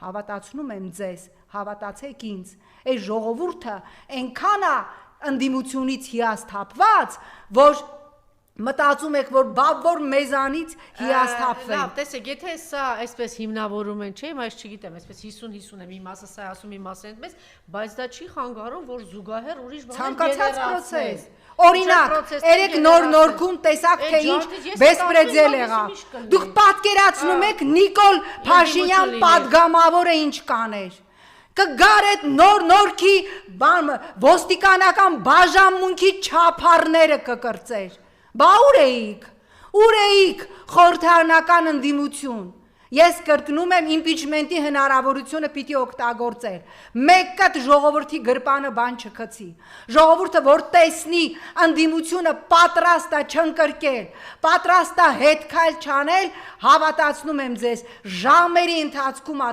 հավատացնում եմ ձեզ, հավատացեք ինձ, այս ժողովուրդը այնքան է ընդդիմությունից հիասթափված, որ մտածում եք, որ մեզանից հիասթափվեն։ Լավ, տեսեք, եթե սա այսպես հիմնավորում են, չէ՞, այս չգիտեմ, այսպես 50-50 եմ, մի մասը սա ասում, մի մասը այնպես, բայց դա չի խանգարում, որ զուգահեռ ուրիշ բաներ ցանկացած պրոցես։ Օրինակ, երեք նորքում տեսակ թե ինչ բեսպրեդել եղավ։ Դուք պատկերացնում եք Նիկոլ Փաշինյան պատգամավորը ինչ կաներ։ Կգար այդ նորքի ոստիկանական բաժանմունքի չափարները կկրծեր։ Բա ուր էիք խորհրդարանական ընդդիմություն։ Ես կրկնում եմ իմպիչմենտի հնարավորությունը պիտի օգտագործել։ Մեկը ժողովրդի գրպանը բան չգցի։ Ժողովուրդը որ տեսնի ընդդիմությունը պատրաստ է չընկրկել, պատրաստ է հետ քայլ չանել, հավատացնում եմ ձեզ, ժամերի ընթացքում